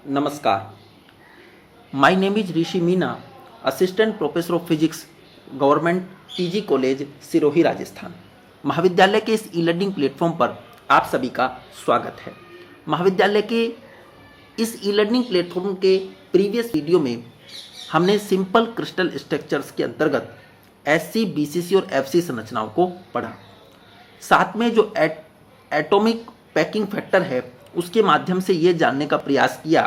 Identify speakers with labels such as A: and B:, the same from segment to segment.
A: नमस्कार. My name is Rishi Meena, Assistant Professor of Physics, government PG college Sirohi Rajasthan. महाविद्यालय के इस ई लर्निंग प्लेटफॉर्म पर आप सभी का स्वागत है. महाविद्यालय के इस ई लर्निंग प्लेटफॉर्म के प्रीवियस वीडियो में हमने सिंपल क्रिस्टल स्ट्रक्चर्स के अंतर्गत एससी, बीसीसी और एफसी संरचनाओं को पढ़ा. साथ में जो एटॉमिक पैकिंग फैक्टर है उसके माध्यम से ये जानने का प्रयास किया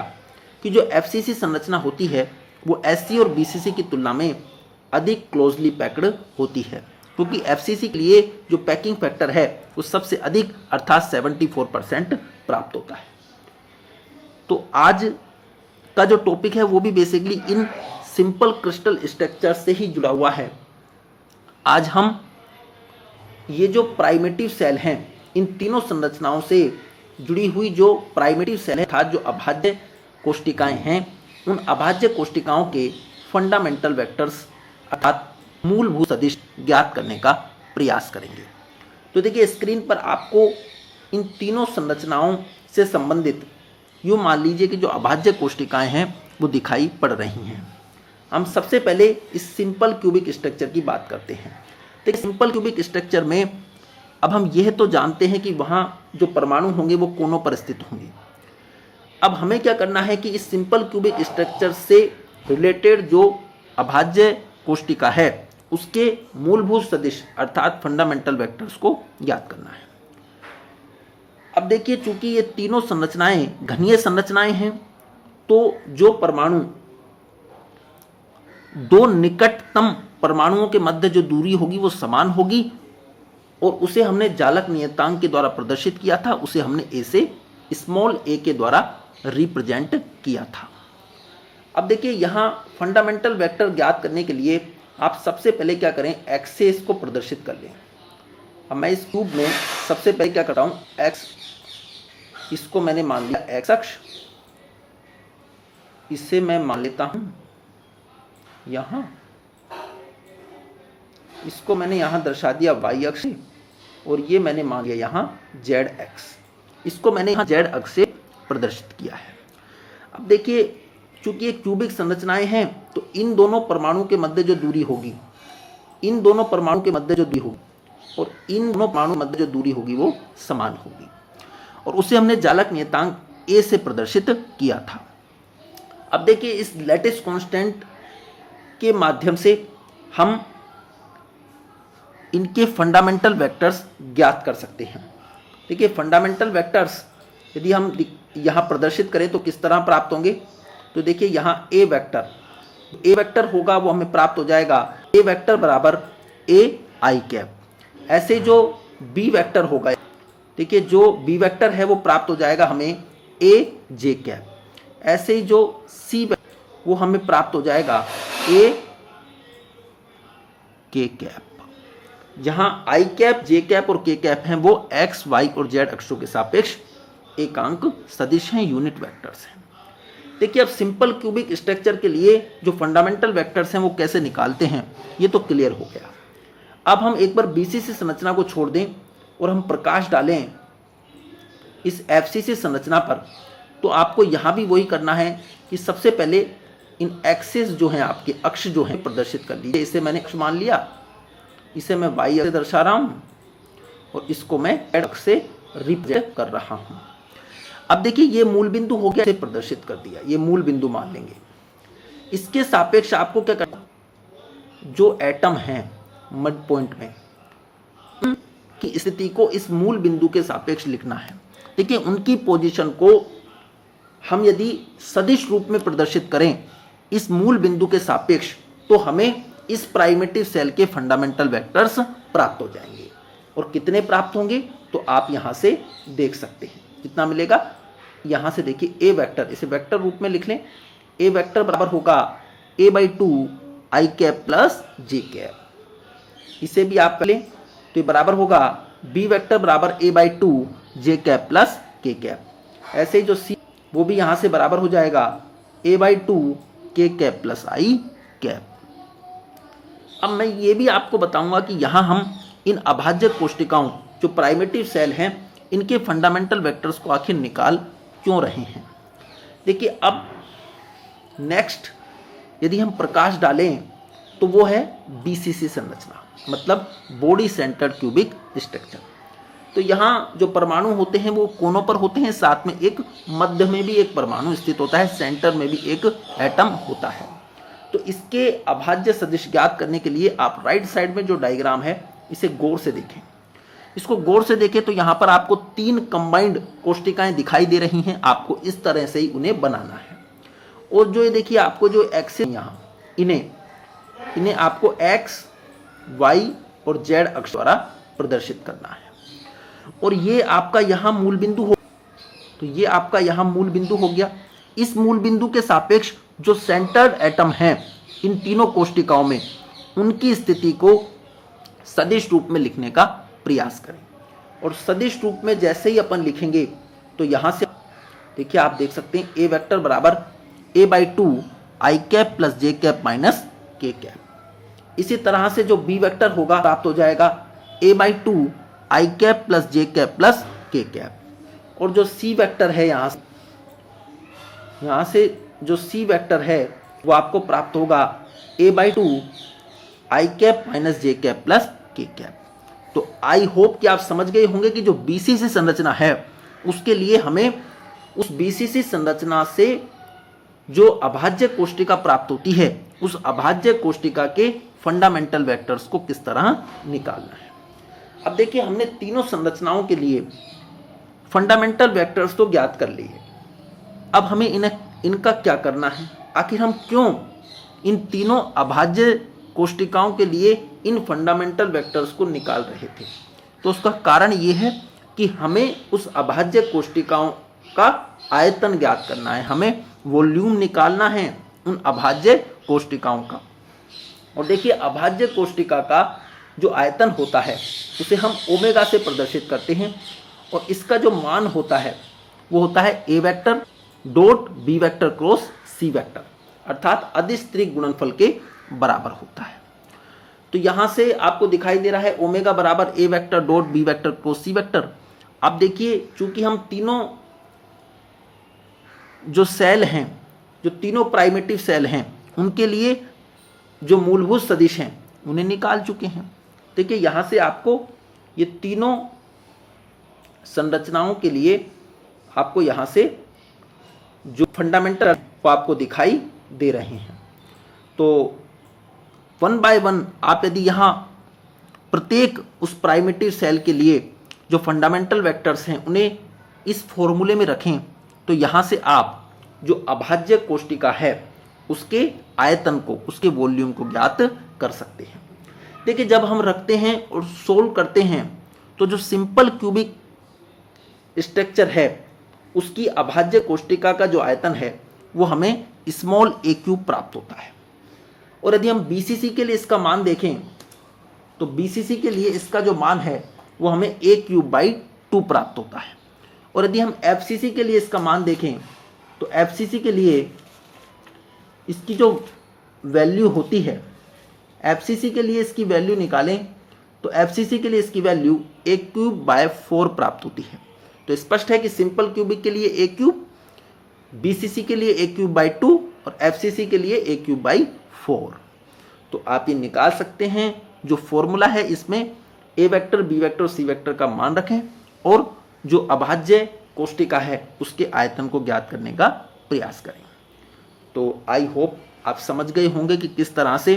A: कि जो एफसीसी संरचना होती है वो एससी और बीसीसी की तुलना में अधिक क्लोजली पैक्ड होती है, क्योंकि एफसीसी के लिए जो पैकिंग फैक्टर है वो सबसे अधिक अर्थात 74% प्राप्त होता है. तो आज का जो टॉपिक है वो भी basically in simple crystal structure से ही जुड़ा हुआ है. आज हम ये जो प्राइमेटिव सेल हैं इन तीनों संरचनाओं से जुड़ी हुई जो प्राइमेटिव सेल है अर्थात जो अभाज्य कोशिकाएं हैं उन अभाज्य कोशिकाओं के फंडामेंटल वेक्टर्स अर्थात मूलभूत सदिश ज्ञात करने का प्रयास करेंगे. तो देखिए स्क्रीन पर आपको इन तीनों संरचनाओं से संबंधित यूँ मान लीजिए कि जो अभाज्य कोशिकाएं हैं वो दिखाई पड़ रही हैं. हम सबसे पहले इस सिंपल क्यूबिक स्ट्रक्चर की बात करते हैं. देखिए सिंपल क्यूबिक स्ट्रक्चर में अब हम यह तो जानते हैं कि वहाँ जो परमाणु होंगे वो कोनों पर स्थित होंगे. अब हमें क्या करना है कि इस सिंपल क्यूबिक स्ट्रक्चर से रिलेटेड जो अभाज्य कोशिका है उसके मूलभूत सदिश अर्थात फंडामेंटल वेक्टर्स को ज्ञात करना है. अब देखिए चूंकि ये तीनों संरचनाएं घनीय संरचनाएं हैं तो जो परमाणु दो निकटतम परमाणुओं के मध्य जो दूरी होगी वो समान होगी और उसे हमने जालक नियतांक के द्वारा प्रदर्शित किया था. उसे हमने ए से स्मॉल ए के द्वारा रिप्रेजेंट किया था. अब देखिए यहाँ फंडामेंटल वेक्टर ज्ञात करने के लिए आप सबसे पहले क्या करें, एक्स से इसको प्रदर्शित कर लें. अब मैं इस क्यूब में सबसे पहले क्या करता हूँ, एक्स इसको मैंने मान लिया एक्स अक्ष, इसे मैं मान लेता हूँ यहाँ, इसको मैंने यहाँ दर्शा दिया वाई अक्ष और ये मैंने मान लिया यहाँ जेड एक्स, इसको मैंने यहाँ जेड अक्ष से प्रदर्शित किया है. अब देखिए चूंकि ये क्यूबिक संरचनाएं हैं तो इन दोनों परमाणु के मध्य जो दूरी होगी, इन दोनों परमाणु के मध्य जो दूरी होगी और इन दोनों परमाणु के मध्य जो दूरी होगी वो समान होगी और उसे हमने जालक नियतांक ए से प्रदर्शित किया था. अब देखिए इस लैटिस कांस्टेंट के माध्यम से हम इनके फंडामेंटल वेक्टर्स ज्ञात कर सकते हैं. देखिए फंडामेंटल वेक्टर्स यदि हम यहाँ प्रदर्शित करें तो किस तरह प्राप्त होंगे, तो देखिए यहाँ ए वेक्टर होगा वो हमें प्राप्त हो जाएगा ए वेक्टर बराबर ए आई कैप. ऐसे जो बी वेक्टर होगा, देखिए जो बी वेक्टर है वो प्राप्त हो जाएगा हमें ए जे कैप. ऐसे ही जो सी वेक्टर वो हमें प्राप्त हो जाएगा ए के कैप. जहां आई कैप, जे कैप और के कैप हैं वो एक्स, वाई और जेड अक्षों के सापेक्ष एकांक सदिश हैं, यूनिट वेक्टर्स हैं. देखिए अब सिंपल क्यूबिक स्ट्रक्चर के लिए जो फंडामेंटल वेक्टर्स हैं वो कैसे निकालते हैं ये तो क्लियर हो गया. अब हम एक बार बीसीसी संरचना को छोड़ दें और हम प्रकाश डालें इस एफसीसी संरचना पर, तो आपको यहाँ भी वही करना है कि सबसे पहले इन एक्सिस जो हैं आपके अक्ष जो हैं प्रदर्शित कर लीजिए. इसे मैंने अक्ष मान लिया, इसे मैं वाई अक्ष से दर्शा रहा हूँ और इसको मैं जेड अक्ष से रिप्रेजेंट कर रहा हूँ. अब देखिए ये मूल बिंदु हो गया, इसे प्रदर्शित कर दिया, ये मूल बिंदु मान लेंगे. इसके सापेक्ष आपको क्या करना, जो एटम हैं मिड पॉइंट में की स्थिति को इस मूल बिंदु के सापेक्ष लिखना है. देखिए उनकी पोजीशन को हम यदि सदिश रूप में प्रदर्शित करें इस मूल बिंदु के सापेक्ष तो हमें इस प्राइमेटिव सेल के फंडामेंटल वेक्टर्स प्राप्त हो जाएंगे. और कितने प्राप्त होंगे तो आप यहाँ से देख सकते हैं कितना मिलेगा. यहाँ से देखिए ए वेक्टर, इसे वेक्टर रूप में लिख लें. ए वेक्टर बराबर होगा A by 2 I cap plus J cap. इसे भी आप कर लें तो ये बराबर होगा बी वेक्टर बराबर ए बाई 2 जे कैप प्लस के कैप. ऐसे ही जो सी वो भी यहाँ से बराबर हो जाएगा ए बाई 2 के कैप प्लस आई कैप. अब मैं ये भी आपको बताऊंगा कि यहाँ हम इन अभाज्य कोशिकाओं जो प्राइमेटिव सेल हैं इनके फंडामेंटल वेक्टर्स को आखिर निकाल क्यों रहे हैं. देखिए अब नेक्स्ट यदि हम प्रकाश डालें तो वो है बीसीसी संरचना, मतलब बॉडी सेंटर्ड क्यूबिक स्ट्रक्चर। तो यहाँ जो परमाणु होते हैं वो कोनों पर होते हैं, साथ में एक मध्य में भी एक परमाणु स्थित होता है, सेंटर में भी एक एटम होता है। तो इसके अभाज्य सदिश ज्ञात करने के लिए आप राइट साइड में जो डायग्राम है इसे गौर से देखें। इसको गौर से देखें तो यहाँ पर आपको 3 कंबाइंड कोष्टिकाएं दिखाई दे रही हैं, आपको इस तरह से ही उन्हें बनाना है। और जो ये देखिए आपको जो एक्सिस यहाँ इन्हें आपको एक्स, वाई और जेड अक्ष द्वारा प्रदर्शित करना है। और ये आपका यहाँ मूल बिंदु हो, तो ये आपका यहाँ मूल बिंदु हो गया। इस मूल बिंदु के सापेक्ष जो सेंटर्ड एटम हैं इन तीनों कोष्टिकाओं में, उनकी स्थिति को सदिश रूप में लिखने का प्रयास करें। और सदिश रूप में जैसे ही अपन लिखेंगे तो यहाँ से देखिए आप देख सकते हैं ए वेक्टर बराबर a/2 i cap plus j cap minus k cap. इसी तरह से जो बी वेक्टर होगा प्राप्त हो जाएगा a/2 i cap plus j cap plus k cap. और जो सी वेक्टर है यहाँ से जो सी वेक्टर है वो आपको प्राप्त होगा a/2 i cap minus j cap plus k cap. तो आई होप कि आप समझ गए होंगे कि जो बीसीसी संरचना है उसके लिए हमें उस बीसीसी संरचना से जो अभाज्य कोष्टिका प्राप्त होती है उस अभाज्य कोष्टिका के फंडामेंटल वेक्टर्स को किस तरह निकालना है। अब देखिए हमने तीनों संरचनाओं के लिए फंडामेंटल वेक्टर्स तो ज्ञात कर लिए, अब हमें इनका क्या करना है, आखिर हम क्यों इन तीनों अभाज्य कोष्टिकाओं के लिए इन फंडामेंटल वेक्टर्स को निकाल रहे थे। तो उसका कारण ये है कि हमें उस अभाज्य कोष्टिकाओं का आयतन ज्ञात करना है, हमें वॉल्यूम निकालना है उन अभाज्य कोष्टिकाओं का। और देखिए अभाज्य कोष्टिका का जो आयतन होता है उसे हम ओमेगा से प्रदर्शित करते हैं, और इसका जो मान होता है वो होता है A vector dot B vector cross C vector, अर्थात अदिश त्रिक गुणनफल के बराबर होता है। तो यहां से आपको दिखाई दे रहा है ओमेगा बराबर A vector dot B vector cross C vector. अब देखिए चूंकि हम तीनों जो सेल हैं, जो तीनों प्राइमेटिव सेल हैं, उनके लिए जो मूलभूत सदिश हैं उन्हें निकाल चुके हैं। देखिए यहाँ से आपको ये तीनों संरचनाओं के लिए आपको यहाँ से जो फंडामेंटल वो आपको दिखाई दे रहे हैं। तो 1 बाय 1 आप यदि यहाँ प्रत्येक उस प्राइमेटिव सेल के लिए जो फंडामेंटल वेक्टर्स हैं उन्हें इस फॉर्मूले में रखें तो यहाँ से आप जो अभाज्य कोष्टिका है उसके आयतन को, उसके वॉल्यूम को ज्ञात कर सकते हैं। देखिए जब हम रखते हैं और सोल्व करते हैं तो जो सिंपल क्यूबिक स्ट्रक्चर है उसकी अभाज्य कोष्टिका का जो आयतन है वो हमें स्मॉल ए क्यूब प्राप्त होता है। और यदि हम बीसीसी के लिए इसका मान देखें तो बीसीसी के लिए इसका जो मान है वो हमें ए क्यूब बाई 2 प्राप्त होता है। और यदि हम एफसीसी के लिए इसका मान देखें तो एफसीसी के लिए इसकी जो वैल्यू होती है, एफसीसी के लिए इसकी वैल्यू निकालें तो एफसीसी के लिए इसकी वैल्यू ए क्यूब बाय 4 प्राप्त होती है। तो स्पष्ट है कि सिंपल क्यूबिक के लिए ए क्यूब, बीसीसी के लिए ए क्यूब बाई 2 और एफसीसी के लिए ए क्यूब बाई 4। तो आप ये निकाल सकते हैं। जो फॉर्मूला है इसमें ए vector, B vector, C vector का मान रखें और जो अभाज्य कोष्टिका है उसके आयतन को ज्ञात करने का प्रयास करें। तो आई होप आप समझ गए होंगे कि किस तरह से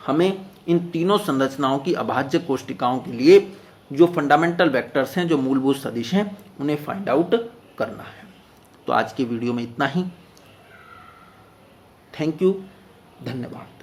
A: हमें इन तीनों संरचनाओं की अभाज्य कोष्टिकाओं के लिए जो फंडामेंटल वेक्टर्स हैं, जो मूलभूत सदिश हैं, उन्हें फाइंड आउट करना है। तो आज की वीडियो में इतना ही। थैंक यू, धन्यवाद।